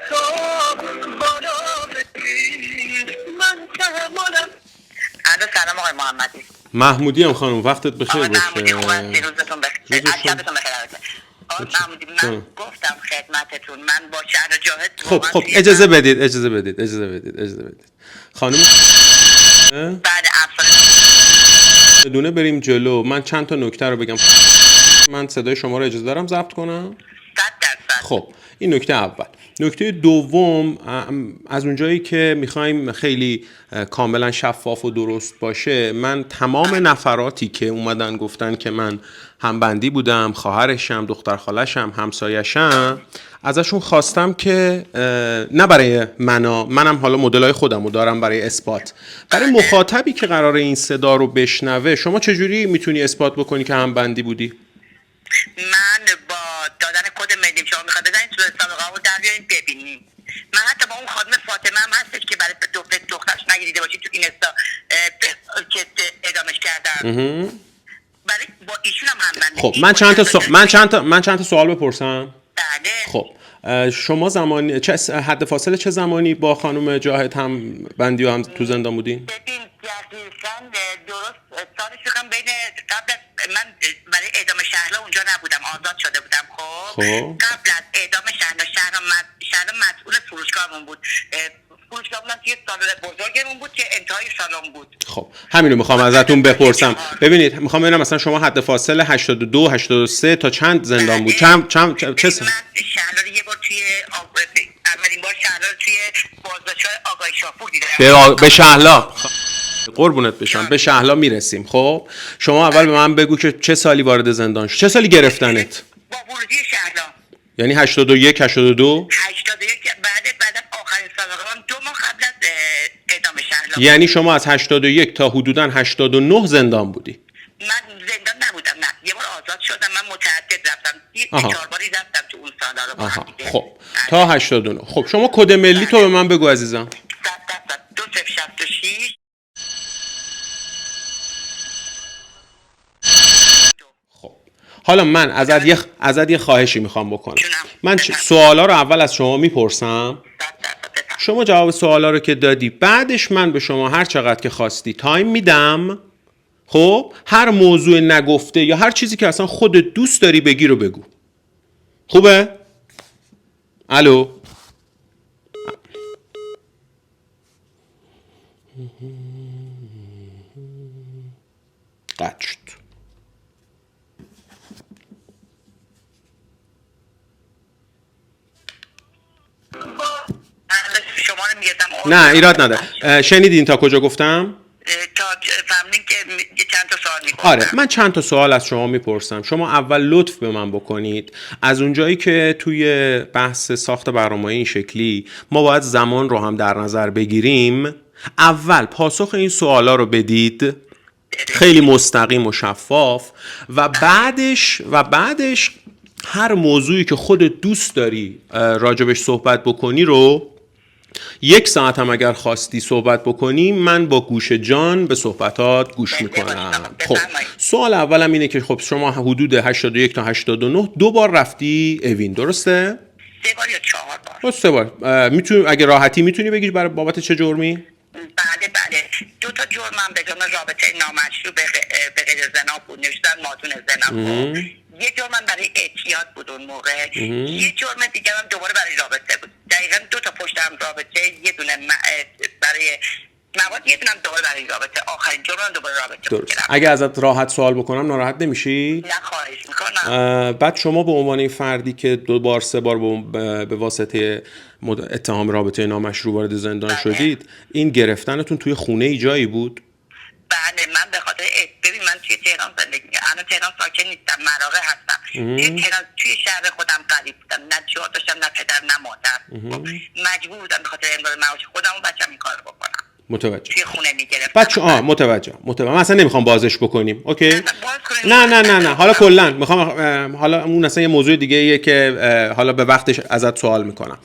تو بالا بگیر من تحملم. سلام آقای محمدی. محمودی هم خانم، وقتت بخیر باشه. محمودی خوب هستی؟ روزتون بخیر. شبتون بخیر. آقای محمودی من گفتم خدمتتون من با شهر جاهد خب اجازه بدید خانم. بعد بدونه بریم جلو. من چند تا نکته رو بگم. من صدای شما رو اجازه دارم ضبط کنم؟ 100%. خب این نکته اول. نکته دوم، از اونجایی که میخوایم خیلی کاملا شفاف و درست باشه، من تمام نفراتی که اومدن گفتن که من همبندی بودم، خواهرشم، دختر خالشم، همسایشم، ازشون خواستم که نه برای منم حالا مدلای خودمو دارم برای اثبات، برای مخاطبی که قرار این صدا رو بشنوه، شما چجوری میتونی اثبات بکنی که همبندی بودی؟ من با دادن کد ملی شما میخواد بزنید تو سابقه رو در بیارین ببینیم. من حتی با اون خانم فاطمه هم هستش که برای دخترش نگیریده باشید تو اینستا که ادامش کردم. برای با ایشون هم همبندی. خب من چند تا سوال بپرسم. بله. خب شما زمانی حد فاصله چه زمانی با خانم جاهد هم بندی و هم تو زندان بودین؟ ببین دقیقاً درست سالش بگم بین قبل از من برای اعدام شهلا اونجا نبودم، آزاد شده بودم. خب قبل از اعدام شهلا مسئول فروشگاهمون بود. فروشگاهمون توی سالن بزرگمون بود که انتهای سالن بود. خب همین رو میخوام ازتون بپرسم. ببینید میخوام ببینم مثلا شما حد فاصله 82 83 تا چند زندان بود؟ چه سال؟ من شهلا رو یه بار توی اولین بار شهلا رو توی بازداشتگاه آقای شاپور دیدم. به شهلا قربونت بشم، به شهلا میرسیم. خب شما اول به من بگو که چه سالی وارد زندان شد؟ چه سالی گرفتنت؟ با ورودی شهلا. یعنی 81 82 بعد آخرین سابقه 2 ماه قبل از اعدام شهلا. یعنی شما از 81 تا حدوداً 89 زندان بودی؟ من زندان نبودم، نه یه بار آزاد شدم. من متعدد رفتم 4 باری رفتم تو اون سالا رو. خب تا 89. خب شما کد ملی تو به من بگو عزیزم. 2066. خب حالا من ازت یه خواهشی میخوام بکنم. من سوالا رو اول از شما میپرسم، شما جواب سوالا رو که دادی بعدش من به شما هر چقدر که خواستی تایم میدم. خب هر موضوع نگفته یا هر چیزی که اصلا خودت دوست داری بگی رو بگو. خوبه؟ الو؟ قطع شد. نه ایراد نداره. شنیدین تا کجا گفتم؟ تا فهمیدین که چند تا سوال میپرسم. آره من چند تا سوال از شما میپرسم. شما اول لطف به من بکنید از اونجایی که توی بحث ساخت برنامه این شکلی ما باید زمان رو هم در نظر بگیریم، اول پاسخ این سوالا رو بدید خیلی مستقیم و شفاف و بعدش هر موضوعی که خودت دوست داری راجبش صحبت بکنی رو 1 ساعت هم اگر خواستی صحبت بکنی من با گوش جان به صحبتات گوش میکنم. خب سوال اولم اینه که خب شما حدود 81 تا 89 2 بار رفتی اوین، درسته؟ 3 بار یا 4 بار. 3 بار. اگه راحتی میتونی بگی برای بابت چه جرمی؟ بله 2 تا جرمم به جرم رابطه نامشروع به غیر زنا بود، نوشتن مادون زنا. یه جرمم برای اعتیاد بود اون موقع. یه جرم دیگه هم دوباره برای رابطه بود. دقیقاً 2 تا پشت هم رابطه، یه دونه برای مواد، یه دونه هم دوباره برای رابطه. آخرین جرمم دوباره رابطه بود. اگه ازت راحت سوال بکنم ناراحت نمیشی؟ نه خواهش میکنم. بعد شما به عنوان فردی که 2 بار 3 بار به واسطه اتهام رابطه نامشروع وارد زندان شدید، این گرفتنتون توی خونه ای جایی بود؟ بله من به خاطر ببین من توی تهران زندگی می‌کنم. الان تهران ساکن نیستم، مراغه هستم. توی شهر خودم غریب بودم، نه جا داشتم نه پدر نه مادر. مجبور بودم به خاطر امرار معاش خودم و بچه‌م این کارو بکنم. متوجه. توی خونه میگرفتم. بچه متوجه. من اصلا نمیخوام بازش بکنیم. اوکی؟ نه. حالا کلا میخوام حالا اون اصلا یه موضوع دیگه ایه که حالا به وقتش ازت سوال میکنم.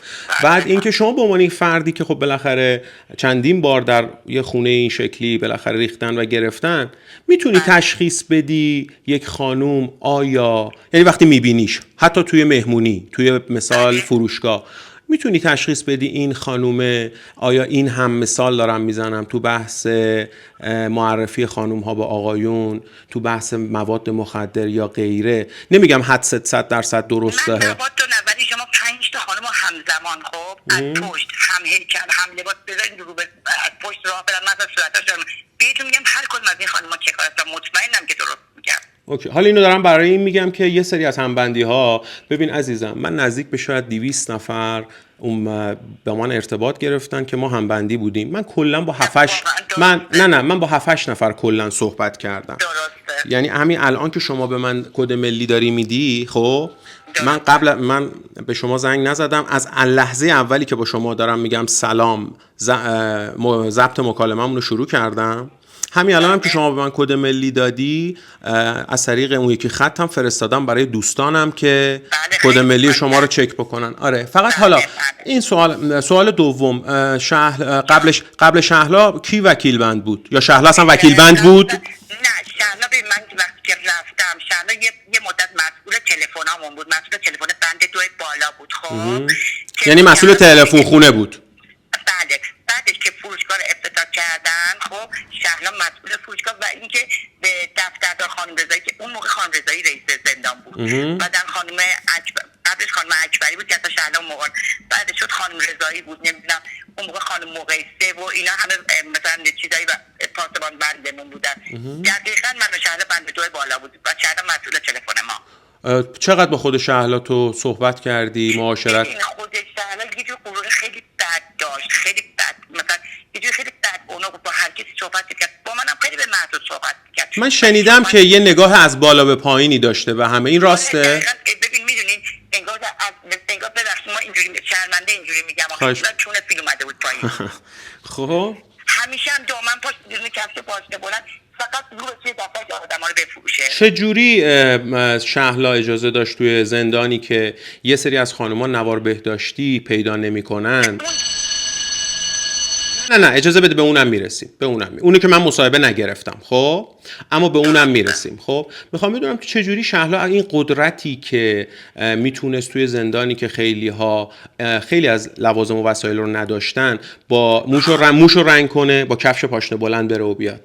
بعد اینکه شما به عنوان فردی که خب بالاخره چندین بار در یه خونه این شکلی بالاخره ریختن و گرفتن، میتونی تشخیص بدی یک خانوم آیا یعنی وقتی میبینیش حتی توی مهمونی، توی مثال فروشگاه، میتونی تشخیص بدی این خانومه آیا این هم مثال دارم میزنم تو بحث معرفی خانوم ها به آقایون، تو بحث مواد مخدر یا غیره؟ نمیگم حد 100% درسته. من مواد تو نوری شما 5 تا خانم همزمان خب از پشت هم هیکل هم لباس بذارین رو به از پشت راه برن مثلا صورتاشون بهتون میگم هر کدوم از این خانم‌ها چه کار هستن، مطمئنم که درست میگم. اوکی. حالا اینو دارم برای این میگم که یه سری از همبندی ها، ببین عزیزم، من نزدیک به شاید 200 نفر به من ارتباط گرفتن که ما همبندی بودیم. من کلا با 7 من با 7 نفر کلا صحبت کردم. درسته. یعنی همین الان که شما به من کد ملی داری میدی، خب من به شما زنگ نزدم، از لحظه اولی که با شما دارم میگم سلام ضبط مکالمه‌مون رو شروع کردم. همین الان هم که شما به من کد ملی دادی، از طریق اون یکی خطم فرستادم برای دوستانم که کد ملی شما رو چک بکنن. آره فقط حالا این سوال دوم، قبل شهلا کی وکیل بند بود یا شهلا اصلا وکیل بند بود؟ نه شهلا به من وقتی که رفتم شهلا یه مدت مسئول تلفنامون بود، مسئول تلفن بند 2 بالا بود. خب یعنی مسئول تلفن خونه بود. بله. بعدش که فروشگاه رو افتتاح کردن خب شهلا مسئول فروشگاه و اینکه به دفتردار خانم رضایی که اون موقع خانم رضایی رئیس زندان بود، بعدن خانم قبلش خانم اکبری بود که اصلا شهلا اون موقع، بعدش شد خانم رضایی بود، نمیدونم اون موقع خانم مقیسه و اینا همه مثلا چیزایی و پاسبان بندمون بودن. دقیقاً من و شهلا بند 2 بالا بود و شهلا مسئول تلفن ما. چقدر با خود شهلا تو صحبت کردی، معاشرت؟ خود شهلا یه جور غرور خیلی بد داشت، خیلی بد، مثلا یه جور خیلی بد اونا با هر کسی صحبت کرد، با منم خیلی به محدود صحبت کرد. من شنیدم که یه نگاه از بالا به پایینی داشته و همه این راسته؟ ببین میدونین انگار ببخشید ما اینجوری شرمنده اینجوری میگم چون فیلم اومده بود پایین. خب همیشه هم دامن پاش بدون کفش پاشنه بلند فقط رو به توی دفتر که آدم‌ها رو بفروشه. چجوری شهلا اجازه داشت توی زندانی که یه سری از خانوما نوار بهداشتی پیدا نمی‌کنن؟ نه اجازه بده، به اونم میرسیم. اونو که من مصاحبه نگرفتم خب، اما به اونم میرسیم. خب میخوام بدونم که چجوری شهلا این قدرتی که میتونست توی زندانی که خیلی از لوازم و وسایل رو نداشتن با موشو رنگ کنه، با کفش پاشنه بلند بره و بیاد.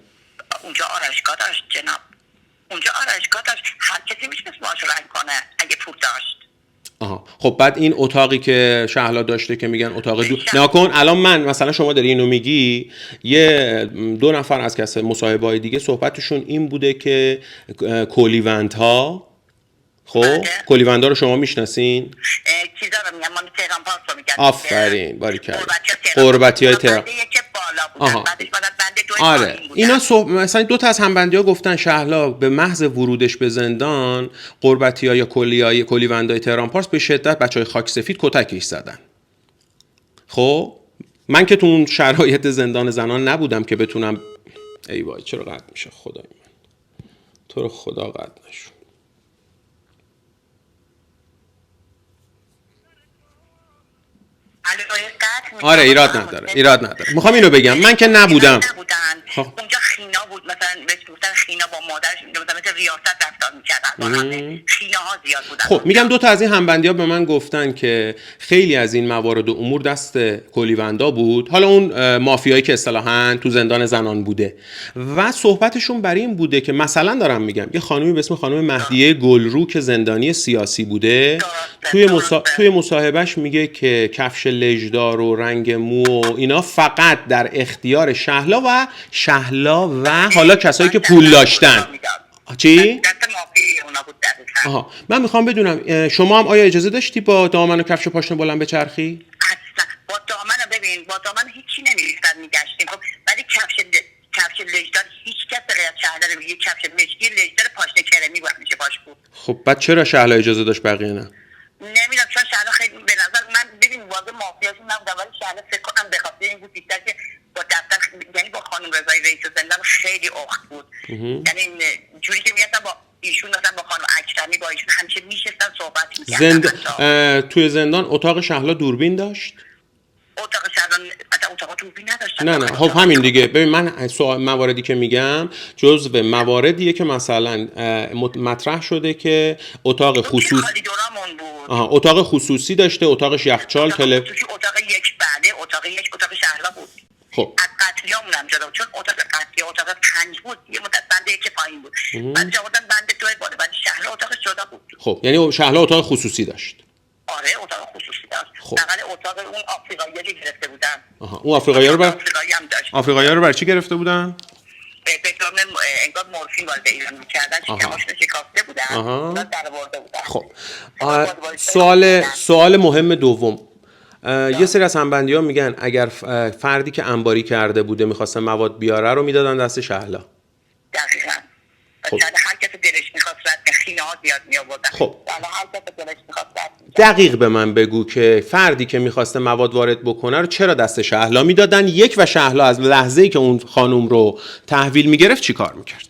اونجا آرایشگاه داشت جناب، اونجا آرایشگاه داشت، هر کسی میتونست موهاشو رنگ کنه اگه پول داشت. خب بعد این اتاقی که شهلا داشته که میگن اتاق نکن، الان من مثلا شما داری اینو میگی، 2 نفر از کس مصاحبه‌های دیگه صحبتشون این بوده که کلیوندها، خب کلیوندها رو شما میشناسین؟ چیزا رو میگم، ما تهران پاس رو میگن. آفرین باریکلا. قربتیای تهران. آره اینا مثلا 2 تا از همبندی‌ها گفتن شهلا به محض ورودش به زندان قربتی‌ها یا کلیوندای تهران پارس به شدت بچهای خاک سفید کتکش زدن. خب من که تو اون شرایط زندان زنان نبودم که بتونم. ای وای چرا قطع میشه خدای من، تو رو خدا قطع نشو. آره ایراد نداره. میخوام اینو بگم من که نبودم. اونجا خینا بود، مثلا بهش گفتن خینا با مادرش مثلا ریاست رفتار میکردن با همه، خیناها زیاد بودن. خب میگم 2 تا از این همبندی‌ها به من گفتن که خیلی از این موارد و امور دست کلیوندا بود، حالا اون مافیایی که اصطلاحاً تو زندان زنان بوده و صحبتشون بر این بوده که مثلا دارم میگم یه خانومی به اسم خانم مهدیه گلرو که زندانی سیاسی بوده توی مصاحبهش میگه که کفش لژدار و رنگ مو و اینا فقط در اختیار شهلا و حالا کسایی که پول داشتن. چی؟ من میخوام بدونم شما هم آیا اجازه داشتی با دامن و کفش پاشنه بلند بچرخی؟ اصلا با دامن ببین، با دامن هیچی نمیریختن میگشتیم خب، ولی کفش لژدار هیچ کس غیر از شهلا رو یه کفش مشکی لژدار پاشنه کرمی بود میشه باش بود. خب بعد چرا شهلا اجازه داشت بقیه نه؟ نمیدونم چون شهلا خیلی به نظر من ببین واقعا مافیاشون نبود، ولی شهلا فکر کنم به خاطر این بود بیشتر که با دفتر یعنی با خانم رضایی رئیس زندان خیلی اخت بود. یعنی جوری که میاد با ایشون مثلا با خانم اکرمی با ایشون همیشه میشستن صحبت میکردن. توی زندان اتاق شهلا دوربین داشت؟ اتاق شهلا الان اصلا اتاق اتوبی نداشتن. نه خب همین دیگه. ببین من مواردی که میگم جزو مواردیه که مثلا مطرح شده که اتاق خصوصی اتاق خصوصی داشته، اتاقش یخچال، اتاق یک بعده، اتاق شهلا بود. خب از قتلیامون هم جدا بود، چون اتاق قتلی اتاق 5 بود، یه مدت بنده یک پایین بود، بعد جا بودن بنده 2 بالا، بعد شهلا اتاقش جدا بود. خب یعنی شهلا اتاق خصوصی داشت. آره اتاق خصوصی داشت. نقل اتاق اون آفریقایی‌ها گرفته بودن. اون آفریقایی‌ها رو بر چی گرفته بودن؟ به جرم انگار مورفین وارد ایران می‌کردن، شکماشون شکافته بودن، اونا درآورده بودن. خب سوال مهم دوم، یه سری از همبندی‌ها میگن اگر فردی که انباری کرده بوده می‌خواسته مواد بیاره رو میدادن دست شهلا. دقیقاً. خب. هر کسی دلش می‌خواست رد خینه‌ها زیاد می‌آوردن. خب. هر کسی دلش می‌خواست رد. دقیق به من بگو که فردی که می‌خواسته مواد وارد بکنه رو چرا دست شهلا میدادن؟ و شهلا از لحظه‌ای که اون خانم رو تحویل می‌گرفت چی کار می‌کرد؟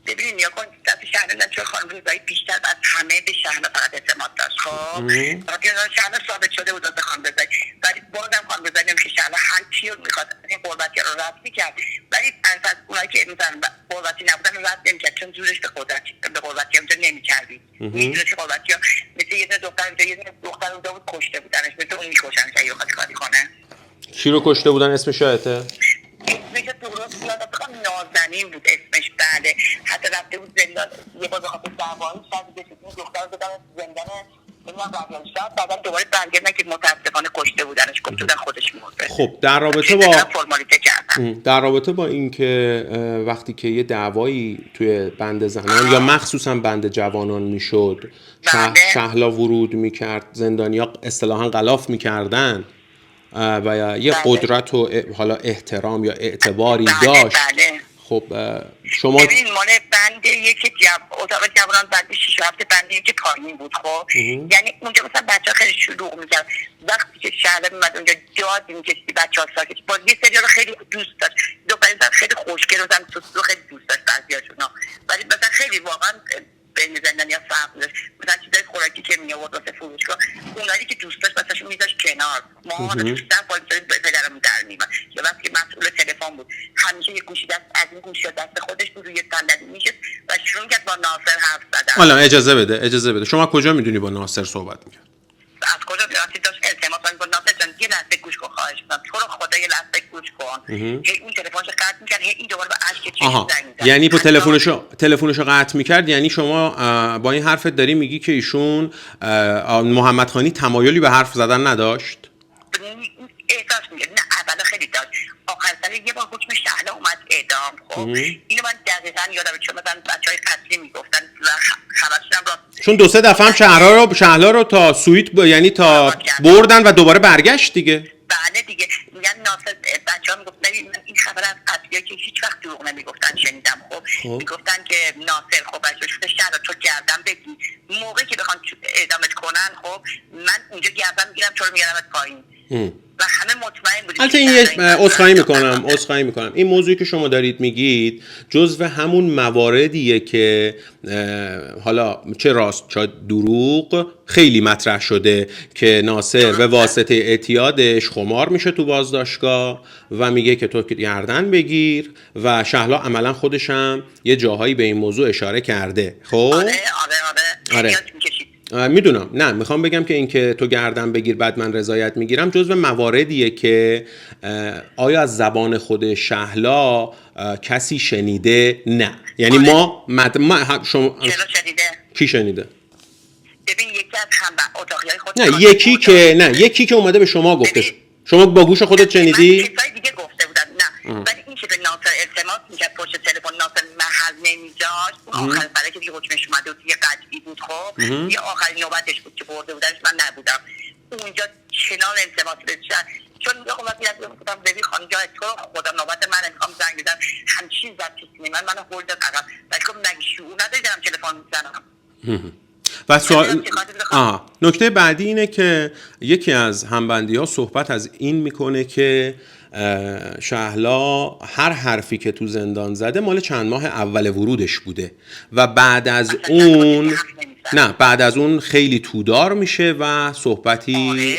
ببینید نیا کن دست شهلا چون خانم رضایی بیشتر از همه به شهلا فقط اعتماد داشت. خب فقط شهلا ثابت شده بود از خانم رضایی، ولی بازم خانم رضایی نمیشه شهلا هر چی رو می‌خواد این قربتی رو رد می‌کرد، ولی از اونایی که مثلا قربتی نبودن رد نمی‌کرد چون زورش به قربتی هم نمی‌کردی. می‌دونه که قربتی ها مثل یه دختر اونجا بود کشته بودنش، مثل اون می‌کشن که یه کاری کنه. کی رو کشته بودن؟ اسمش یادته؟ اسمش درست یادم نازنین بود اسمش. بله حتی رفته بود زندان یه بار بخاطر دعوایی شاید دیگه این دختر رو دادن زندان نمیدونم برگشت، بعدا دوباره برگردن که متاسفانه کشته بودنش، گفت بودن خودش مرده. خب در رابطه با این که وقتی که یه دعوایی توی بند زنان یا مخصوصا بند جوانان میشد شهلا ورود میکرد، زندانیا اصطلاحاً غلاف میکردن و یه قدرت و حالا احترام یا اعتباری داشت. خب شما ببین مال بند یکی اتاق جوانان بعد 6 هفته بند یکی پایین بود. خب یعنی اونجا مثلا بچه‌ها خیلی شلوغ می‌کرد، وقتی که شهلا میاد اونجا داد می‌کشید بچه‌ها ساکت، باز یه سری رو خیلی دوست داشت، دختران خیلی خوشگل و تو خیلی دوست داشت بعضیاشونا، ولی مثلا خیلی واقعا بین زندانیا فرق داشت. مثلا چیزای خوراکی که می آورد واسه فروشگاه اونایی که دوست داشت واسهشون میذاشت کنار، ما دوستان پالیسای پدرم در میومد، یا وقتی که مسئول تلفن بود همیشه یه گوشی دست از این گوشی دست خودش بود روی صندلی میشد و شروع کرد با ناصر حرف زدن. حالا اجازه بده شما کجا میدونی با ناصر صحبت میکرد؟ از کجا می‌رفتی داشت التماس می‌کرد ناصر جان یه لحظه گوش کن خواهش می‌کنم، تو رو خدا یه لحظه گوش کن. این تلفنش قطع می‌کرد، این دوباره به اشک چشم زنگ می‌زد. یعنی با تلفنشو قطع می‌کرد. یعنی شما با این حرفت داری میگی که ایشون محمد خانی تمایلی به حرف زدن نداشت؟ احساس می‌کرد نه اولا خیلی داشت، آخر سر یه بار حکم شهلا اومد اعدام. خب اینو من دقیقاً یادمه چون مثلا بچهای قتلی میگفتن و خبرشون را چون 2-3 دفعه هم شهلا رو تا سویت یعنی تا بردن و دوباره برگشت دیگه. بله دیگه میگن ناصر بچه‌ها میگفتن این خبر از قتلی‌ها که هیچ وقت دروغ نمیگفتن شنیدم. خب میگفتن که ناصر خب بچه‌ها شده شهلا تو گردن بگی موقعی که بخوان اعدامت کنن خب من اونجا گردن میگیرم تو رو میارمت پایین و همه مطمئن بودیم. البته این عذرخواهی میکنم این موضوعی که شما دارید میگید جزو همون مواردیه که حالا چه راست چه دروغ خیلی مطرح شده که ناصر به واسطه اعتیادش خمار میشه تو بازداشتگاه و میگه که تو گردن بگیر و شهلا عملا خودشم یه جاهایی به این موضوع اشاره کرده. خب آره. میدونم، نه میخوام بگم که اینکه تو گردن بگیر بعد من رضایت میگیرم جزو مواردیه که آیا از زبان خود شهلا کسی شنیده؟ نه یعنی ما شما چرا شنیده؟ کی شنیده؟ ببین یکی از اتاقیای خود یکی که اومده به شما گفته شما با گوش خودت شنیدی؟ کسای دیگه گفته بودن نه ولی این که به ناصر التماس میکرد پشت تلفن ناصر محل نمیذاشت اون آخر سره که دیگه حکمش اومده بود یه قطعی بود. خب یه آخرین نوبتش بود که برده بودنش، من نبودم اونجا چنان التماس بشه چون میگم وقتی گفتم ببین خانم جای تو خدا نوبت من میخوام زنگ بزنم همچین زد چیزی من هول داد عقب ولی گفتم مگه شعور ندارم تلفن میزنم. و نکته بعدی اینه که یکی از همبندی‌ها صحبت از این میکنه که شهلا هر حرفی که تو زندان زده مال چند ماه اول ورودش بوده و بعد از اون خیلی تودار میشه و صحبتی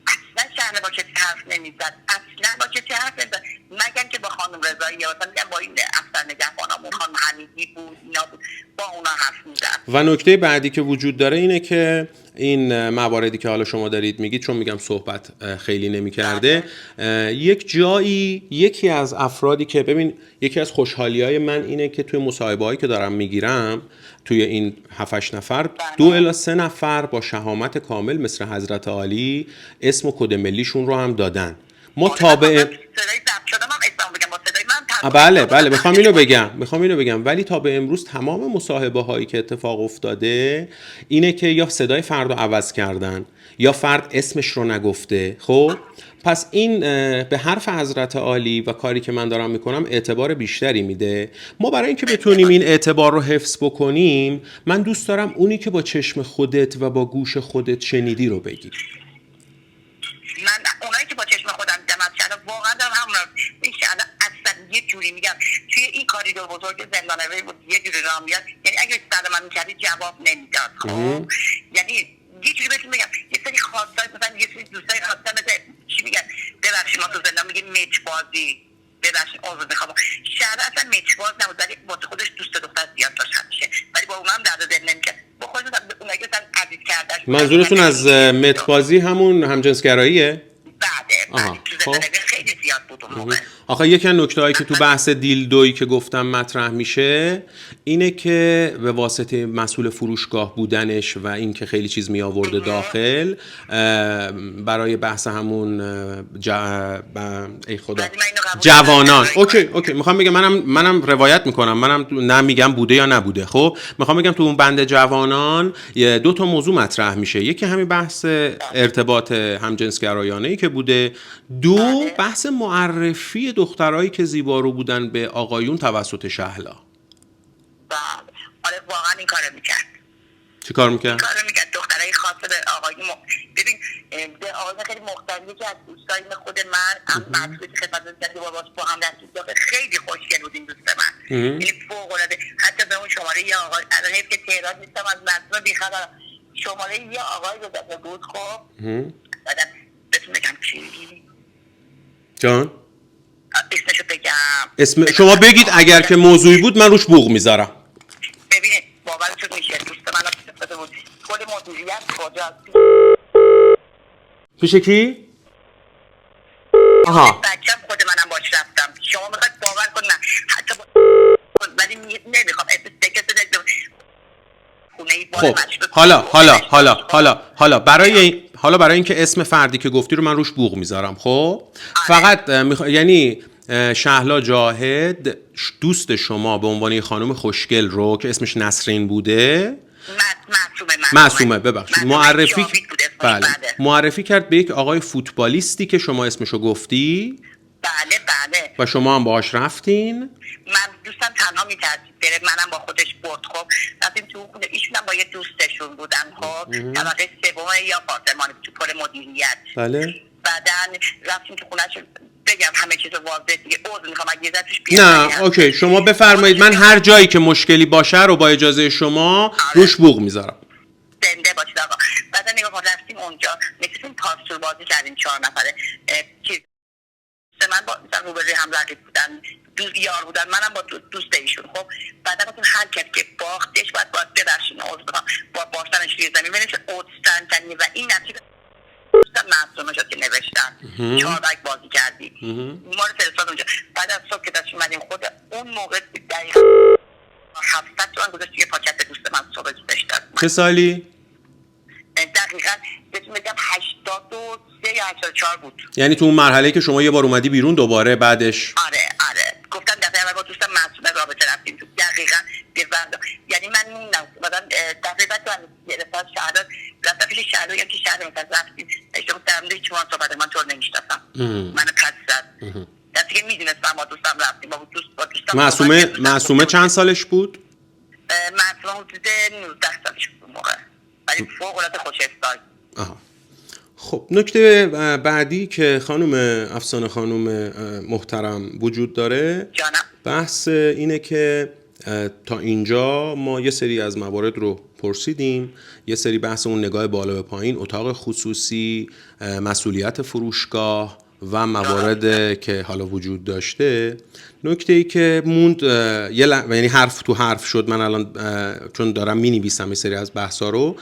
اصلا شهلا با کسی حرف نمیزد، اصلا با کسی حرف نمیزد، مگر که با خانم رضایی یا مثلا میگم با این افسر نگهبانامون خانم حمیدی بود اینا بود، با اونا حرف میزد. و نکته بعدی که وجود داره اینه که این مواردی که حالا شما دارید میگید، چون میگم صحبت خیلی نمی‌کرده، یک جایی یکی از افرادی که ببین، یکی از خوشحالی‌های من اینه که توی مصاحبه‌هایی که دارم میگیرم توی این 7-8 نفر 2 الی 3 نفر با شهامت کامل مثل حضرت عالی اسم و کد ملیشون رو هم دادن. ما تابع بله میخوام اینو بگم ولی تا به امروز تمام مصاحبه هایی که اتفاق افتاده اینه که یا صدای فرد رو عوض کردن یا فرد اسمش رو نگفته. خب پس این به حرف حضرت عالی و کاری که من دارم میکنم اعتبار بیشتری میده. ما برای اینکه بتونیم این اعتبار رو حفظ بکنیم، من دوست دارم اونی که با چشم خودت و با گوش خودت شنیدی رو بگی. من اونایی که با چشم خودم دیدم از واقعا دارم همون این شهر اصلا یه جوری میگم توی این کاریدور بزرگ زندانوی بود یه جوری راه میاد، یعنی اگه سلام من میکردی جواب نمیداد. خب یعنی یه جوری بهتون میگم یه سری خواستای مثلا یه سری دوستای خواستن مثلا چی میگن، ببخشید ما تو زندان میگیم میچ بازی، ببخشید عذر میخوام، شهر اصلا میچ باز نبود ولی واسه خودش دوست دختر زیاد داشت همیشه، ولی با اونم درد دل نمیکرد. با خودش اونایی که مثلا عزیز کردش. منظورتون از میچ بازی همون همجنسگراییه؟ بعد خیلی زیاد بود اون موقع. آخه یکی از نکته‌هایی که تو بحث دیلدویی که گفتم مطرح میشه اینه که به واسطه مسئول فروشگاه بودنش و این که خیلی چیز می آورده داخل برای بحث همون ای خدا جوانان. اوکی میخوام بگم منم روایت میکنم، منم نمیگم بوده یا نبوده. خب میخوام بگم تو اون بند جوانان 2 تا موضوع مطرح میشه، یکی همین بحث ارتباط همجنسگرایانه‌ای که بوده، 2 بحث معرفی دخترایی که زیبارو بودن به آقایون توسط شهلا. آره واقعا این کارو میکرد. چی کار میکرد؟ این کارو میکرد، دخترای خاص به آقایون ببین به آقایون خیلی مختلفی که از دوستای خود من مسئولی که خدمت می‌کردی با هم رفتیم خیلی خوشگل بود این دوست من. یعنی فوق العاده، حتی به اون شماره یه آقای الان حیف که تهران نیستم از مردم بی‌خبرم، شماره یه آقای رو داده بود. خب بعدم بهتون بگم چی جان؟ اسمشو بگم؟ اسم شما بگید، اگر که موضوعی بود من روش بوق میذارم. ببینید باورتون میشه دوست من افتاده بود کل مدیریت کجاست؟ پیش کی؟ آها بچم خود منم باش رفتم. شما میخواید باور کن نه حتی ولی نمیخوام استیکت خب حالا برای اینکه اسم فردی که گفتی رو من روش بوق میذارم. خب فقط یعنی شهلا جاهد دوست شما به عنوان خانم خوشگل رو که اسمش نسرین بوده، معصومه ببخشید، معرفی کرد به یک آقای فوتبالیستی که شما اسمشو گفتی. بله و شما هم باهاش رفتین. من دوستم تنها میترسید بره، منم با خودش برد. خب رفتیم تو خونه، ایشون هم با یه دوستشون بودن. خب طبقه 3 یا آپارتمان تو پل مدیریت. بله بعدن رفتیم تو خونه‌ش، بگم همه چیزو واضح دیگه، عذر میخوام اگه ازش بیاد. نه اوکی، شما بفرمایید، من هر جایی که مشکلی باشه رو با اجازه شما روش بوق میذارم. زنده باشید آقا. بعد نگاه رفتیم اونجا نشستیم پاسور بازی کردیم 4 نفره. من با مثلا روبروی هم رقیب بودن، دوست یار بودن، منم با دوست ایشون. خب بعدا گفتم هر کس که باختش باید ببخشید با باختنش روی زمین بنویسه اوتستن و این نتیجه دوستم معصومه شد که نوشتن 4 بک بازی کردی ما رو فرستاد اونجا. بعد از صبح که داشت اومدیم خود اون موقع دقیقا 700 تومن گذاشت یه پاکت دوست من صبح داشت. چه سالی؟ دقیقا بهتون بگم 83 یا 84 بود. یعنی تو اون مرحله که شما یه بار اومدی بیرون دوباره بعدش؟ آره گفتم دفعه اول با دوستم معصومه رابطه رفتیم تو دقیقا یعنی من موندم مثلا دفعه بعد من گرفتم شهادت رفتم پیش شهادت یا که شهادت مثلا رفتیم اشتباه درمده هیچ من صحبت من طور نمیشتفتم من پس زد دستی که میدونستم با دوستم رفتیم با دوستم. معصومه چند سالش بود؟ معصومه حدود 19 سالش بود موقع، ولی فوق العاده خوش استایل. خب نکته بعدی که خانم افسانه خانم محترم وجود داره جانم. بحث اینه که تا اینجا ما یه سری از موارد رو پرسیدیم، یه سری بحث اون نگاه بالا به پایین، اتاق خصوصی، مسئولیت فروشگاه، و موارد که حالا وجود داشته، نکته ای که موند یعنی حرف تو حرف شد، من الان چون دارم می‌نویسم یه سری از بحثا رو،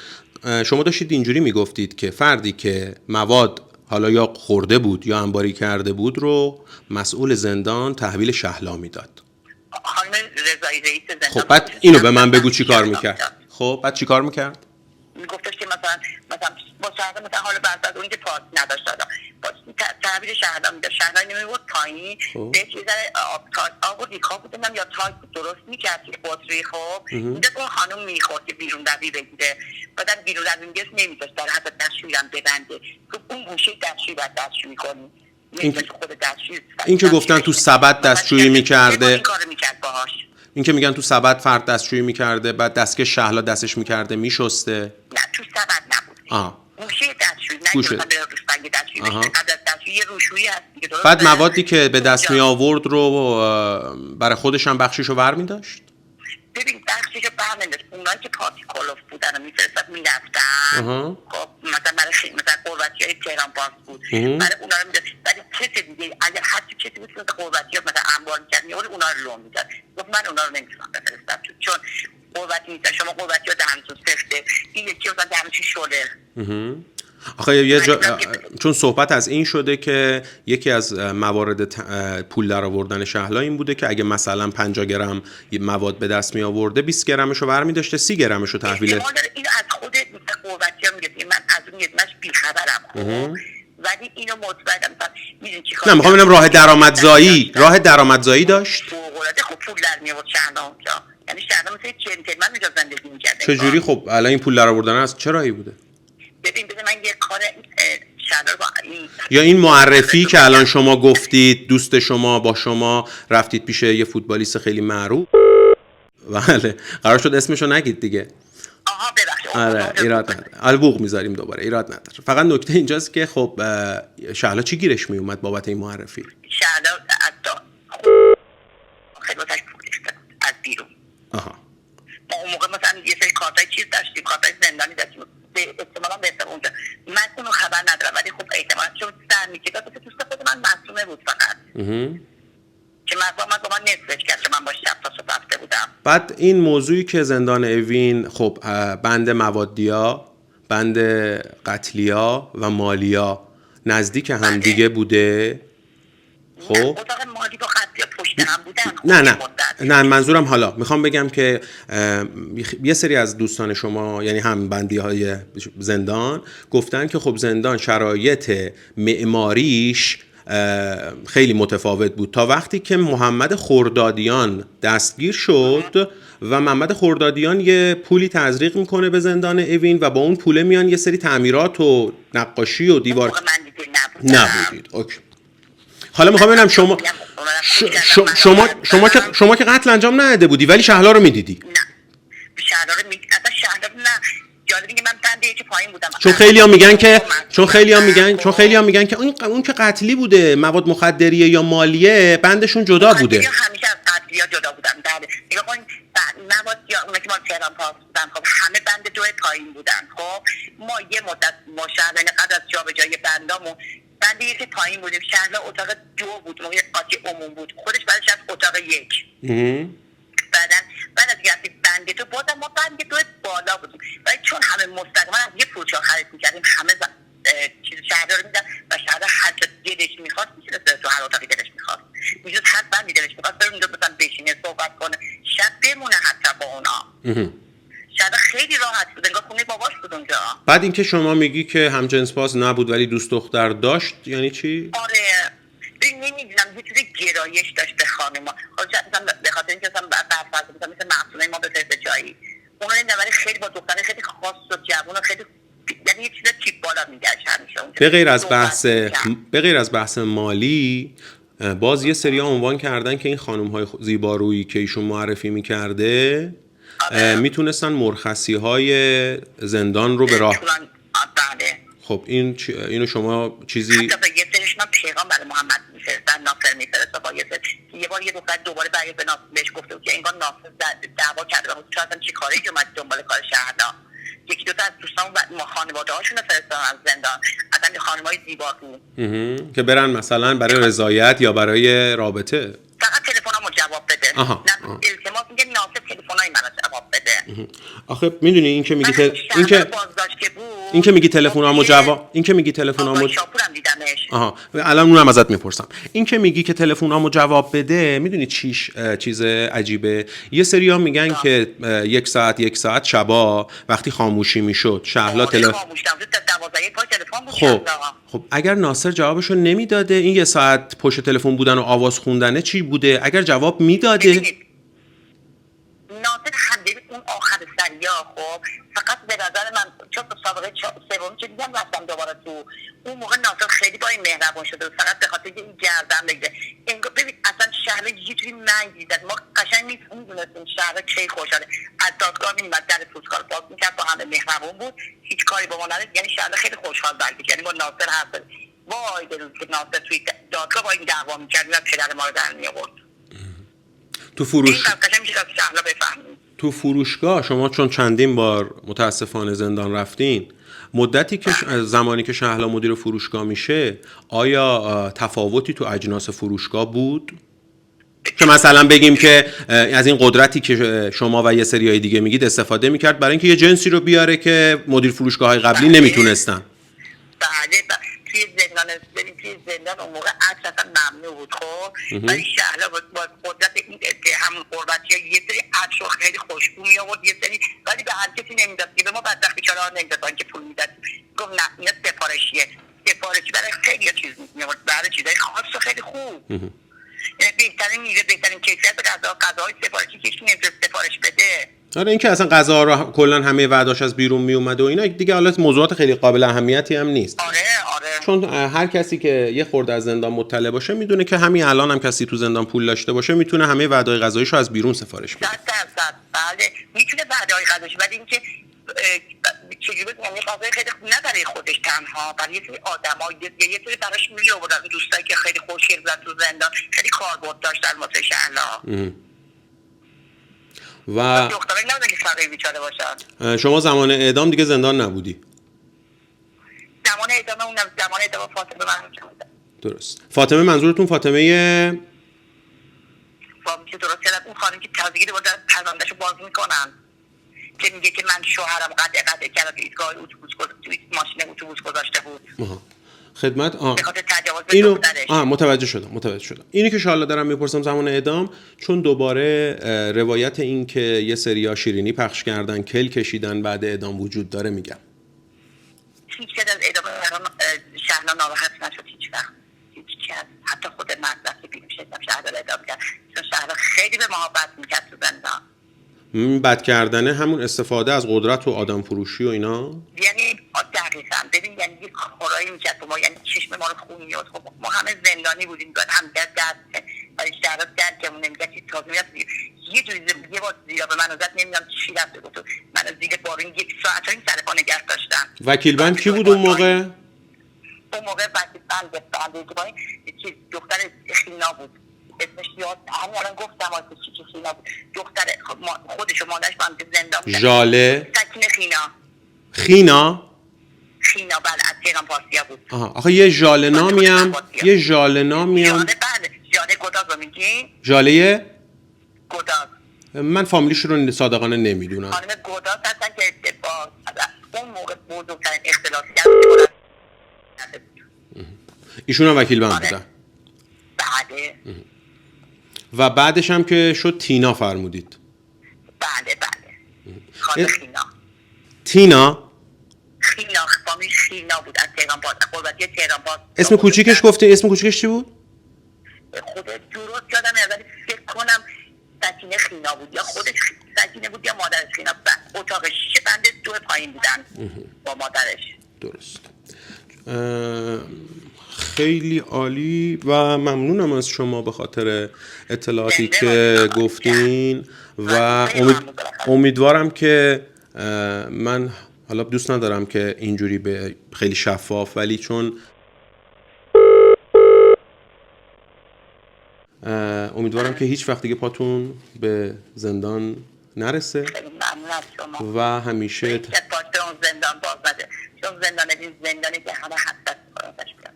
شما داشتید اینجوری میگفتید که فردی که مواد حالا یا خورده بود یا انباری کرده بود رو مسئول زندان تحویل شهلا میداد. خانم رضایی رئیس زندان. خب بعد اینو به من بگو چی کار میکرد؟ خب بعد چی کار میکرد؟ میگفتش که مثلا با شهدا مثلا حالا بعد از اون که پاس نداشت دادم با تحویل شهدا میداد، شهدا نمیبود پایین بهش یه ذره آب و ریخا بودم یا تاک درست میکرد که بطری. خب اینجا اون خانم میخورد که بیرون روی بگیره، بعدم بیرون روی میگست نمیداشت، در حتی دستشویی هم ببنده، اون گوشه دستشویی باید دستشویی کنی. این که گفتن تو سبد دستشویی میکرده، این کارو میکرد باهاش. این که میگن تو سبد فرد دستشویی میکرده، بعد دستکش شهلا دستش میکرده میشسته. نه تو سبد نبود. گوشه دستشویی، نه گوشه. مثلا به روش‌فنگ دستشویی بشه، قبل از دستشویی یه روشویی هست دیگه، درست؟ بعد موادی که به دست می آورد رو برای خودش هم بخشیشو برمی‌داشت. ببین بخشیشو برمی‌داشت، اونایی که پارتی کلوف بودن و میفرستاد میرفتن، خب مثلا برای مثلا قربتیای تهران پاس بود، برای اونا رو میداد. ولی کسی دیگه اگه هر کسی بود که قربتی‌ها مثلا انبار می‌کرد میورد، اونا رو لو میداد. گفت من اونا رو نمی‌تونم بفرستم چون قربتی نیست، شما قربتی‌ها دهنتون سفته، این یکی مثلا دهنش شله. آخه یه چون صحبت از این شده که یکی از موارد پول در آوردن شهلا این بوده که اگه مثلا 50 گرم مواد به دست می آورده 20 گرمشو برمی داشته، 30 گرمشو تحویل. اینو از خود قربتی ها میگه، من از اون یدمش بیخبرم، ولی اینو مطمئنم میدونی چی کار. نه میخوام ببینم راه درآمدزایی داشت. خب پول در می آورد شهلا اونجا، یعنی شهلا مثل جنتلمن اونجا زندگی می‌کرد. چجوری؟ خب الان این پول در آوردن از چه راهی بوده؟ ببین من یه کار یا این معرفی که الان شما گفتید دوست شما با شما رفتید پیش یه فوتبالیست خیلی معروف، بله قرار شد اسمشو نگید دیگه. آها ببخشید. آره ایراد نداره، البوق میذاریم دوباره، ایراد نداره. فقط نکته اینجاست که خب شهلا چی گیرش می اومد بابت این معرفی؟ شهلا خدمتش پول استاد از بیرون. آها. ما اون موقع مثلا یه سری کارتای چیز داشتیم، کارتای زندانی داشتیم، احتمالاً به حساب اونجا من اونو خبر ندارم، ولی خب احتمالاً چون سر میکرد که دوست خود من معصومه بود فقط که من با من نصفش کرد که من باش شب تا صبح رفته بودم. بعد این موضوعی که زندان اوین خب بند موادیا، بند قتلیا و مالیا نزدیک هم دیگه بوده. خب اتاق مالی با قتلیا پشت هم بودن. نه منظورم حالا میخوام بگم که یه سری از دوستان شما یعنی هم بندی های زندان گفتن که خب زندان شرایط معماریش خیلی متفاوت بود تا وقتی که محمد خردادیان دستگیر شد و محمد خردادیان یه پولی تزریق میکنه به زندان اوین و با اون پوله میان یه سری تعمیرات و نقاشی و دیوار. نبودید. اوکی. حالا میخوام ببینم شما که قتل انجام نداده بودی ولی شهلا رو میدیدی؟ نه شهلا رو اصلا شهلا نه. جالب اینه من بنده یکی پایین بودم. چون خیلی ها میگن که اون که قتلی بوده، مواد مخدریه یا مالیه بندشون جدا بوده. همیشه از قتلیا جدا بودن. بله نگاه کن مواد یا اون که ما تهران پاس بودن، خب همه بند دو پایین بودن. خب ما یه مدت مشاهده قبل از جابجایی بندامون بند یکی پایین بودیم، شهلا اتاق 2 بود، ما یه قاطی عموم بود، خودش بعدش از اتاق 1. بعد از گرفتی بند 2 بازم ما بند 2 بالا بودیم، ولی چون همه مستقیما از یه فروشگاه خرید می‌کردیم همه چیز شهلا رو میدن و شهلا هر جا دلش می‌خواست می‌تونه تو هر اتاقی دلش می‌خواست می‌شد، هر بندی دلش می‌خواست بره اونجا مثلا بشینه صحبت کنه، شب بمونه حتی با اونا. شهلا خیلی راحت بود، انگار خونه باباش بود اونجا. بعد اینکه شما میگی که همجنس باز نبود ولی دوست دختر داشت یعنی چی؟ آره نمیدونم یه چیز گرایش داشت به خانم‌ها، مثلا به خاطر اینکه مثلا برفرض مثل معصومه ما به جایی اونا نمیدونم ولی خیلی با دختر خیلی خاص و جوان و خیلی یعنی یه چیز تیپ بالا میگشت همیشه اونجا. به غیر از بحث مالی باز یه سری عنوان کردن که این خانم‌های زیبارویی که ایشون معرفی می‌کرده میتونستن مرخصی‌های زندان رو به راه. بله. خب اینو شما چیزی حتی به یه سریش من پیغام برای محمد میفرستن، ناصر میفرسته با یه بار یه دختر دوباره برای بهش گفته بود که انگار ناصر دعوا کرده بود، چون اصلا چی کاری که اومد دنبال کار شهلا یکی دو تا از دوستان و خانواده هاشون فرستادن از زندان، اصلا خانمای زیبا بود که برن مثلا برای رضایت یا برای رابطه. فقط تلفنامو جواب بده. التماس میگه ناصر تلفنای منو جواب بده. آخه میدونی این که میگی تلفنامو جواب، این که میگی تلفنامو شاپورم دیدمش. الان اونم ازت میپرسم. این که میگی که تلفنامو جواب بده، میدونی چیز عجیبه؟ یه سری‌ها میگن که یک ساعت شبا وقتی خاموشی میشد شهلا خب اگر ناصر جوابشو نمیداده، این یه ساعت پشت تلفن بودن و آواز خوندنه چی بوده؟ اگر جواب میداده ناصر همدلی اون آخر سریا، خب فقط به نظر من چون سابقه سومی که دیدم رفتم دوباره تو اون موقع ناصر خیلی با این مهربان شده، فقط به خاطر این گردن بگیره. انگار ببین اصلا شهر یه جوری منگ دیدن، ما قشنگ میدونستیم شهر کی خوشحاله. از دادگاه می‌اومد در فوتبال باز می‌کرد، با همه مهربان بود، هیچ کاری با ما نداشت، یعنی شهر خیلی خوشحال برگشت. یعنی با ناصر حرف زد، وای به روز که ناصر توی دادگاه با این دعوا می‌کرد و پدر ما رو در می‌آورد. تو فروشگاه شما چون چندین بار متاسفانه زندان رفتین، مدتی که زمانی که شهلا مدیر فروشگاه میشه، آیا تفاوتی تو اجناس فروشگاه بود؟ که مثلا بگیم که از این قدرتی که شما و یه سریای دیگه میگید استفاده میکرد برای اینکه یه جنسی رو بیاره که مدیر فروشگاه‌های قبلی نمیتونستن. توی زندان اون موقع عکس اصلا ممنوع بود. خب ولی شهلا با قدرت این همون قربتی ها یه سری عکس رو خیلی خوشبو می آورد، یه سری ولی به هر کسی نمیداد، به ما بدبخت بیچاره‌ها نمیدادن که پول میداد. گفت نه اینا سفارشیه، سفارشی برای خیلی چیز می آورد، برای چیزای خاص و خیلی خوب. بهترین میوه، بهترین کیفیت غذاهای سفارشی که نمیتونه سفارش بده. آره این که اصلا غذا رو کلا همه وعداش از بیرون می اومده و اینا دیگه حالت موضوعات خیلی قابل اهمیتی هم نیست. آره چون هر کسی که یه خورده از زندان مطلع باشه میدونه که همین الان هم کسی تو زندان پول داشته باشه میتونه همه وعده‌های غذاییشو از بیرون سفارش بده. 100% بله میتونه وعده‌های غذاییشو، ولی اینکه چجوری یعنی غذای خیلی خوب نه برای خودش تنها، برای یه سری آدم‌ها، یه سری براش میآوردن دوستایی که خیلی خوشگل بودن تو زندان، خیلی کاربرد داشتن واسه شهلا. و دختره نبودن که فقیر بیچاره باشن. شما زمان اعدام دیگه زندان نبودی؟ زمان اعدام فاطمه من بودم. درست. فاطمه منظورتون فاطمه که درست کردن اون خانم که تازگی دوباره پروندهشو باز میکنن که میگه که من شوهرم قطع کرد تو ایستگاه اتوبوس، تو ماشین اتوبوس گذاشته بود. خدمت به خاطر تجاوز به اینو دخترش. متوجه شدم. اینی که شالا دارم میپرسم زمان اعدام، چون دوباره روایت این که یه سریا شیرینی پخش کردن کل کشیدن بعد اعدام وجود داره، میگم هیچ کس از اعدام شهلا ناراحت نشد، هیچ وقت هیچ کس، حتی خود من وقتی بیرون شدم شهلا اعدام کرد، چون شهلا خیلی به محبت میکرد تو زندان. بد کردنه همون استفاده از قدرت و آدم فروشی و اینا، یعنی دقیقاً ببین یعنی یک کارایی میکرد با ما، یعنی چشم ما رو خون میاد. خب ما همه زندانی بودیم، باید هم دست ولی شهرات درکمون نمیکرد که تازه میاد یه جوری یه بار زیرا به من زد، نمیدونم چی رفته بود، من از زیر بارون 1 ساعت این سر پا نگه داشتم. وکیل بند کی بود اون موقع؟ اون موقع وکیل بند چیز دختر خینا بود، اسمش یاد همین الان گفتم واسه چی خینا بود، دختر خودش و مادرش با هم زندان بودن. ژاله سکینه خینا بله از تهران پارسیا بود. آخه یه ژاله نامی هم ژاله بله ژاله گداز رو میگی؟ ژاله گداز من فامیلیش رو صادقانه نمیدونم. خانم گداز هستن که با اون موقع بزرگترین اختلاسی بود. ایشون هم وکیل بند بودن. بله. و بعدش هم که شد تینا فرمودید. بله خانم تینا فامیل خینا بود از تهران باز، قربتی تهران باز. اسم کوچیکش گفته، اسم کوچیکش چی بود؟ خود درست یادم نمیاد ولی فکر کنم سکینه خینا بود، یا خودش سکینه بود یا مادرش خینا بود. اتاق شیشه بنده 2 پایین بودن با مادرش. درست. خیلی عالی و ممنونم از شما به خاطر اطلاعاتی که گفتین و امیدوارم که من حالا دوست ندارم که اینجوری به خیلی شفاف، ولی چون امیدوارم که هیچ وقت دیگه پاتون به زندان نرسه و همیشه چون زندانی که همه حسد میکنن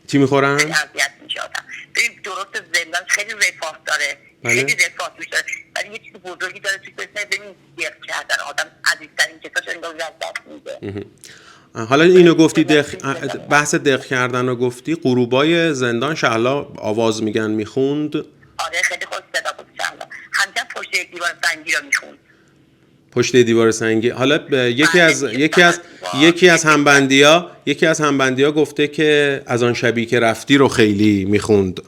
چی میخورن؟ خیلی اذیت میشه آدم. ببین درست زندان خیلی رفاه داره، خیلی رفاه توش داره، ولی یه چیز بزرگی داره توش. ببین دق کردن آدم عزیزترین کساش انگار لذت میده. حالا اینو گفتی بحث دق کردن رو گفتی، غروبای زندان شهلا آواز میگن میخوند. آره خیلی خوش صدا بود شهلا، همچنان پشت یک دیوار سنگی رو میخوند. پشت دیوار سنگی. حالا یکی از همبندیا گفته که از آن شبی که رفتی رو خیلی میخوند.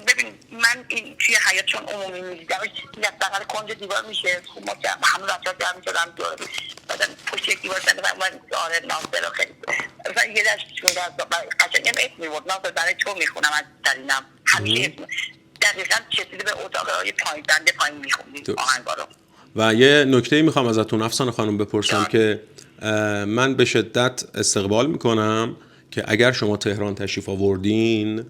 ببین من این توی حیاط چون عمومی میدیدم از بغل کنج دیوار میشه، خب ما همه بچه‌ها جمع می‌شدن دور، بعد پشت یک دیوار سنگی من آره ناصر رو خیلی مثلا یه دشت چون قشنگم اسم می‌برد ناصر برای تو میخونم از ترینم همیشه اسم دقیقاً چسیده به اتاقای پایین دنده پایین میخوندیم آهنگا رو. و یه نکته میخوام ازتون افسانه خانم بپرسم که من به شدت استقبال میکنم که اگر شما تهران تشریف آوردین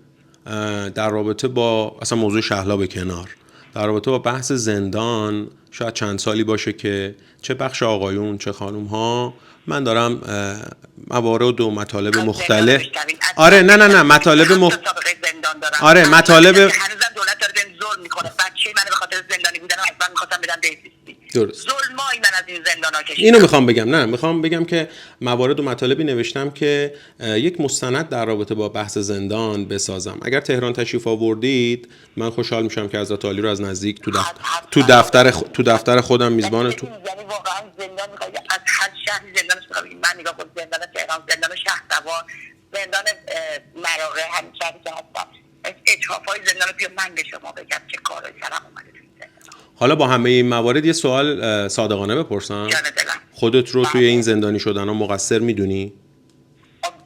در رابطه با اصلا موضوع شهلا به کنار، در رابطه با بحث زندان شاید چند سالی باشه که چه بخش آقایون چه خانوم ها من دارم موارد و مطالب مختلف آره نه مطالب آره مطالب هنوزم دولت داره بهم ظلم میکنه. بچه‌ی منو به خاطر زندانی بودن اصلا می‌خواستم بدم بهزیستی. درست. ظلمای من از این زندانا کشیدم. اینو میخوام بگم که موارد و مطالبی نوشتم که یک مستند در رابطه با بحث زندان بسازم. اگر تهران تشریف آوردید من خوشحال میشم که حضرت عالی رو از نزدیک تو دفتر خودم میزبان تو. یعنی واقعا زندان می‌خواد از هر شهری زندانش می‌خواد. من نگاه کنم زندان تهران، زندان شهرسوار، زندان مراغه، همین شهری که هستم اجحاف‌های زندان رو بیا من به شما بگم چه کارایی سرم اومده توی زندان. حالا با همه این موارد یه سوال صادقانه بپرسم، خودت رو توی این زندانی شدن ها مقصر میدونی؟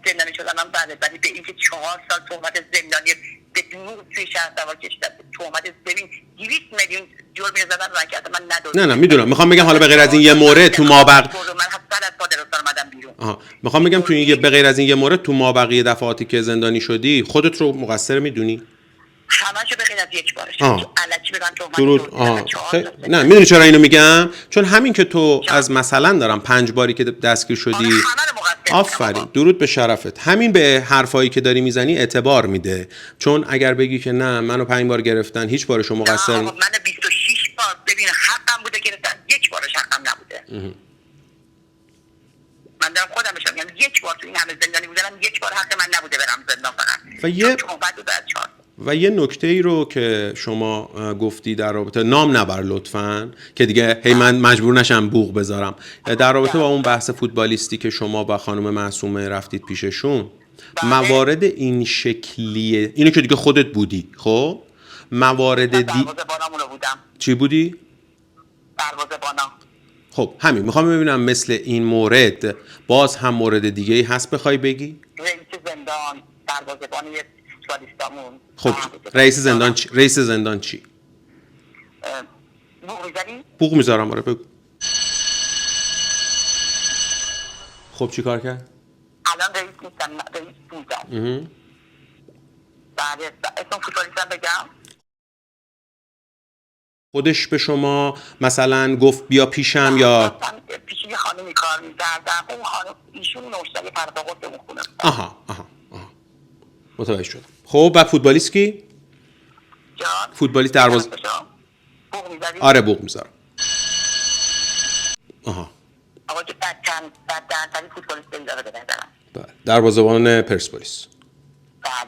زندانی شدن هم بله، ولی به اینکه 4 سال تهمت زندانی به دروغ توی شهرسوار کشیدن، تهمت ببین 200 میلیون جرم زدن نکرده من ندادم. نه میدونم، میخوام بگم حالا به غیر از این یه مورد تو مابقی من حتی از پادرستان اومدم بیرون. میخوام بگم تو این به غیر از این یه مورد تو مابقی دفعاتی که زندانی شدی خودت رو مقصر میدونی؟ همه‌شو به غیر از یک بارش الکی بگن تهمت. نه میدونی چرا اینو میگم؟ چون همین که تو از مثلا دارم 5 باری که دستگیر شدی آفرین درود به شرفت، همین به حرفایی که داری میزنی اعتبار میده. چون اگر بگی که نه منو 5 بار گرفتن هیچ بارشو مقصر من 26 بار ببین حقم بوده گرفتن، یک بارش حقم نبوده. من دارم خودم بشم یعنی یک بار تو این همه زندانی بودم یک بار حق من نبوده برم زندان فقط. و یه نکته ای رو که شما گفتی در رابطه نام نبر لطفاً که دیگه هی من مجبور نشم بوق بذارم، در رابطه با اون بحث فوتبالیستی که شما با خانم معصومه رفتید پیششون، موارد این شکلیه اینو که دیگه خودت بودی، خب موارد دروازه‌بانامونو بودم. چی بودی؟ دروازه‌بانا. خب همین میخوام ببینم مثل این مورد باز هم مورد دیگه ای هست بخوای بگی؟ رئیس زندان، دروازه‌بان فوتبالیستامون. خب رئیس زندان چی؟ بوق می‌زنی؟ بوق میذارم آره بگو. خب چی کار کرد؟ الان رئیس نیستم، رئیس بودم. بله اسم فوتبالیستم بگم؟ خودش به شما مثلا گفت بیا پیشم یا پیش یه خانمی کار می‌کردم، اون خانم ایشون مشتری پرداخت به اون خونه. آها متوجه شدم. خب بعد فوتبالیست کی؟ جان فوتبالیست دروازه بوق می‌زدی؟ آره بوق می‌ذارم. آقا که بدترین فوتبالیست داره به نظرم. بله دروازه‌بان پرسپولیس.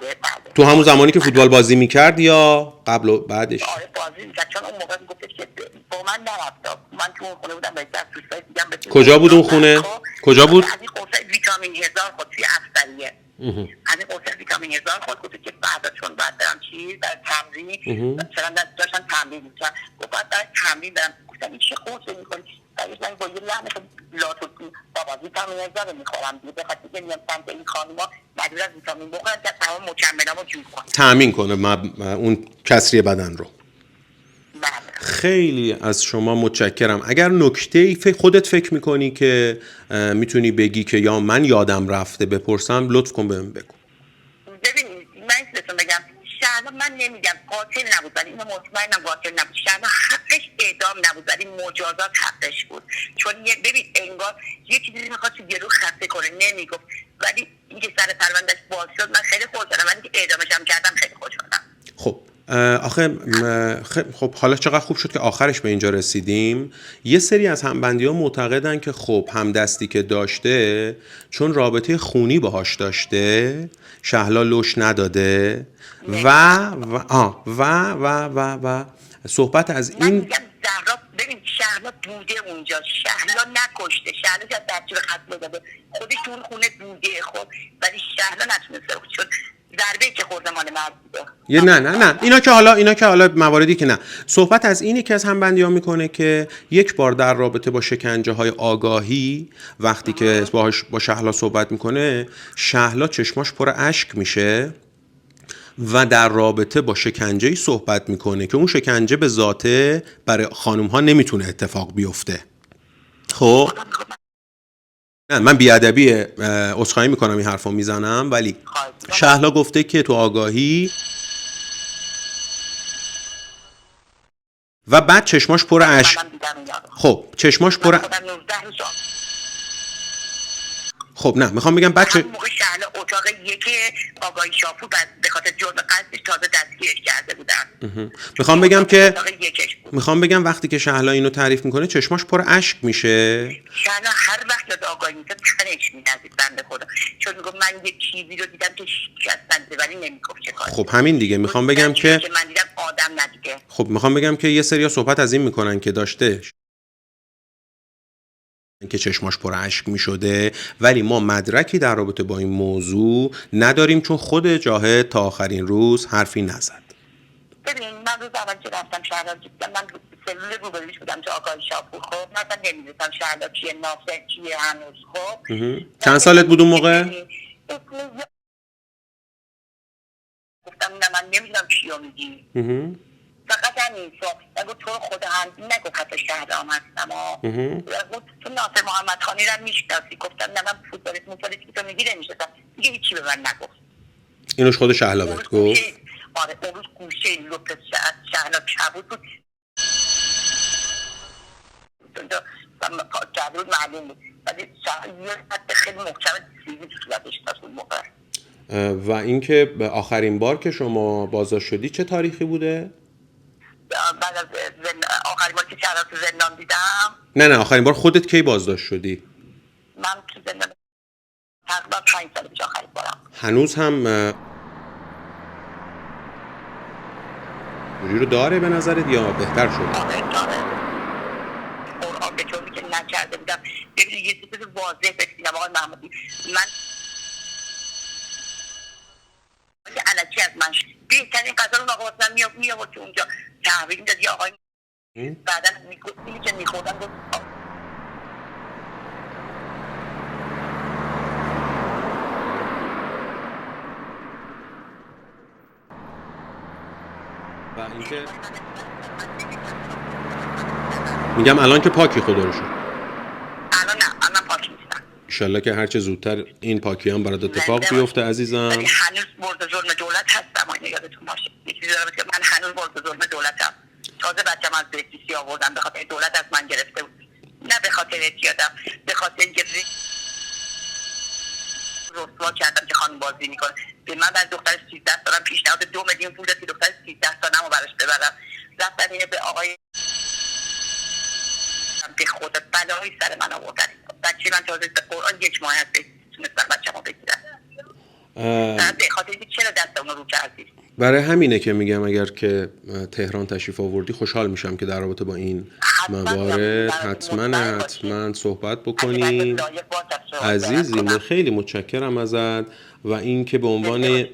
بله. تو همون زمانی که فوتبال بازی می‌کرد یا قبل و بعدش؟ آره بازی می‌کرد، چون اون موقع میگفت که با من نرفت. من تو اون خونه بودم بهتر دوستای دیگه به کجا بود اون خونه؟ کجا بود؟ از این قرص ویتامین 1000 خود توی افسریه. از این قرص ویتامین 1000 خود گفت که بعد چون بعد برم برای تمرین مثلا داشتن تمرین می‌کردن. گفت بعد تمرین برم گفتم این چه قرصی می‌خوری؟ من با یه لحن لاتو بابا ویتامین 1000 می‌خورم دیگه بخاطر اینکه میام سمت این خانوما مجبور از ویتامین بخورم که تمام مکملامو جور کنم تامین کنه اون کسری بدن رو. خیلی از شما متشکرم. اگر نکته‌ای خودت فکر میکنی که میتونی بگی که یا من یادم رفته بپرسم لطف کن بهم بگو. ببین من بهتون بگم شهلا من نمیگم قاتل نبود ولی اینو مطمئنم قاتل نبود. شهلا حقش اعدام نبود ولی مجازات حقش بود، چون ببین انگار یه چیزی میخواد تو گلو خسته کنه نمیگفت، ولی اینکه سر پروندهش باز شد من خیلی خوشحالم، ولی که اعدامش هم کردم خیلی خوشحالم. خب آخه خب حالا چقدر خوب شد که آخرش به اینجا رسیدیم. یه سری از همبندی ها معتقدن که خب همدستی که داشته چون رابطه خونی باهاش داشته شهلا لوش نداده و صحبت از من این میگم زهرا ببین شهلا بوده اونجا، شهلا نکشته، شهلا که دستور خط داده خودش تو خونه بوده خب، ولی شهلا نتونسته چون ضربه که خورده مال مرد بوده. نه اینا که حالا مواردی که نه. صحبت از اینی که از همبندی‌ها میکنه که یک بار در رابطه با شکنجه‌های آگاهی وقتی که با شهلا صحبت میکنه شهلا چشماش پر اشک میشه و در رابطه با شکنجه‌ای صحبت میکنه که اون شکنجه به ذاته برای خانم‌ها نمیتونه اتفاق بیفته. خب نه من بیادبی عذرخواهی میکنم این حرفو میزنم، ولی شهلا گفته که تو آگاهی و بعد چشماش پر اشک. خب چشماش پر خب نه میخوام بگم بچه موقع شهلا اتاق یک آقای شاپور به خاطر جرم قتلش تازه دستگیرش کرده بودن. میخوام بگم وقتی که شهلا اینو تعریف میکنه چشماش پر اشک میشه. شهلا هر وقت یاد آگاهی میشه تنش می‌نزید بنده خدا، چون میگم من یک چیزی رو دیدم که شکست ولی نمیگفت چه کاری. خب همین دیگه میخوام بگم که من دیدم آدم ندیده. خب میخوام بگم که یه سری‌ها صحبت از این میکنن که داشته که چشماش پر اشک می شده، ولی ما مدرکی در رابطه با این موضوع نداریم چون خود جاهد تا آخرین روز حرفی نزد. ببین من روز اول که رفتم شهلا دیدم، من سلول روبرویش بودم تو آقای شاپور خب، مثلا نمیدونم شهلا چیه، ناصر چیه هنوز خب. چند سالت بود اون موقع؟ گفتم نه من نمیدونم چیو میگی. فقط همین نگو تو خود هم نگو حتی شهرام هستم تو ناصر محمد خانی رو میشناسی. گفتم نه من فوتبالیست که تو میگی نمیشناسم دیگه، هیچی به من نگفت. اینوش خود شهلا بهت گفت؟ آره اون روز گوشه لپس شهلا کبود بود کبود معلوم بود، ولی یه حد خیلی محکم سیزی تو صورتش داشت اون موقع. و اینکه آخرین بار که شما بازداشت شدی چه تاریخی بوده؟ بعد از آخرین بار که شهلا تو زندان دیدم. نه آخرین بار خودت کی بازداشت شدی؟ من تو زندان تقریبا 5 سال پیش آخرین بارم. هنوز هم روی رو داره به نظرت یا بهتر شده؟ آره داره. قرآن به جوری که نکرده بودم. ببینید یه چیز واضح بگم آقای محمودی، من که علکی از من بهترین قضا رو آقا واسه من میآورد که اونجا تحویل میداد یه آقای بعدا اینی که میخوردم گفت و اینکه میگم الان که پاکی خدا رو شکر. الان نه الان پاکی نیستم. انشالله که هرچه زودتر این پاکی هم برات اتفاق بیفته عزیزم. ولی هنوز مورد ظلم دولت هستم، اینو یادتون باشه. یه چیزی دارم که من هنوز مورد ظلم دولتم. تازه بچه‌م از بهدیسی آوردم به خاطر دولت از من گرفته بود، نه به خاطر اعتیادم، به خاطر اینکه رسوا کردم که خانم بازی میکنه. به من از دختر 13 سالم پیشنهاد 2 میلیون پول داد که دختر 13 سالمو براش ببرم. رفتن اینو به آقای به خود بلایی سر من آوردن. بچه من تازه به قرآن 1 ماه هست تونستم بچه‌مو بگیرم. به خاطر اینکه چرا دست اونو رو کردی؟ برای همینه که میگم اگر که تهران تشریف آوردی خوشحال میشم که در رابطه با این موارد حتما صحبت بکنی. عزیزی خیلی متشکرم ازت و این که به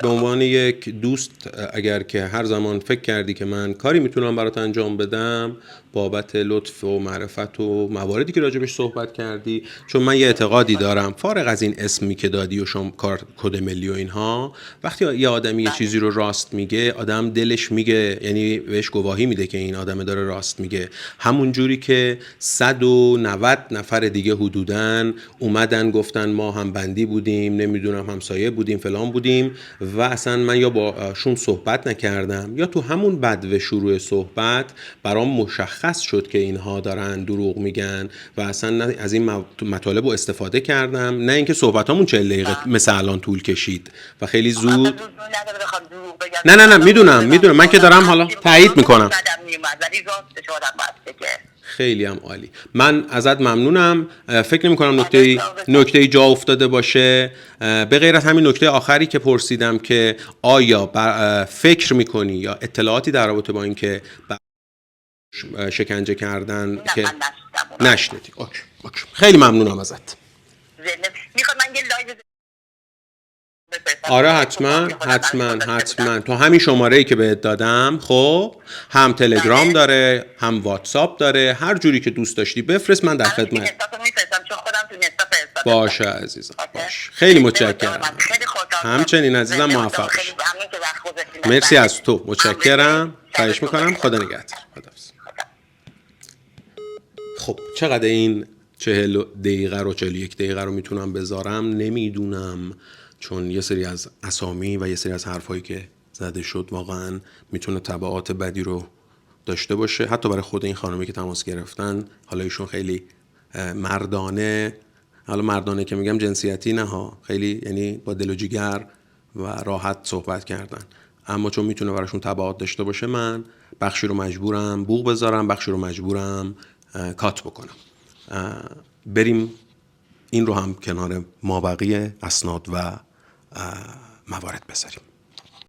عنوان یک دوست اگر که هر زمان فکر کردی که من کاری میتونم برات انجام بدم بابت لطف و معرفت و مواردی که راجبش صحبت کردی، چون من یه اعتقادی دارم فارغ از این اسمی که دادی و شما کار کد ملی و اینها، وقتی یه آدمی یه چیزی رو راست میگه آدم دلش میگه، یعنی بهش گواهی میده که این آدم داره راست میگه. همون جوری که 190 نفر دیگه حدوداً اومدن گفتن ما هم بندی بودیم، نمیدونم همسایه بودیم فلان بودیم و اصلا من یا با شون صحبت نکردم یا تو همون بدو شروع صحبت برام مشخص شد که اینها دارن دروغ میگن و اصلا نه از این مطالب رو استفاده کردم، نه اینکه صحبتامون 40 دقیقه مثل الان طول کشید و خیلی زود. نه میدونم من که دارم حالا تایید میکنم. خیلی هم عالی، من ازت ممنونم. فکر نمی کنم نکته جا افتاده باشه به غیر از همین نکته آخری که پرسیدم که آیا فکر میکنی یا اطلاعاتی در رابطه با این که شکنجه کردن که نشنیدی؟ اوکی. خیلی ممنونم ازت. میخوام من یه لایو آره حتما تو همین شماره‌ای که بهت دادم، خب هم تلگرام داره هم واتساپ داره، هر جوری که دوست داشتی بفرست، من در خدمت. باشه عزیزم، باشه. خیلی متشکرم. همچنین عزیزم، موفق باش. مرسی از تو، متشکرم. خواهش میکنم. خدا نگهدار. خب چقدر این 40 دقیقه رو 41 دقیقه رو میتونم بذارم نمیدونم، چون یه سری از اسامی و یه سری از حرفایی که زده شد واقعا میتونه تبعات بدی رو داشته باشه، حتی برای خود این خانمی که تماس گرفتن. حالا ایشون خیلی مردانه، حالا مردانه که میگم جنسیتی نه ها، خیلی یعنی با دل و جیگر و راحت صحبت کردن، اما چون میتونه براشون تبعات داشته باشه، من بخشی رو مجبورم بوق بذارم، بخشی رو مجبورم کات بکنم. بریم این رو هم کنار مابقی اسناد و موارد بذاریم.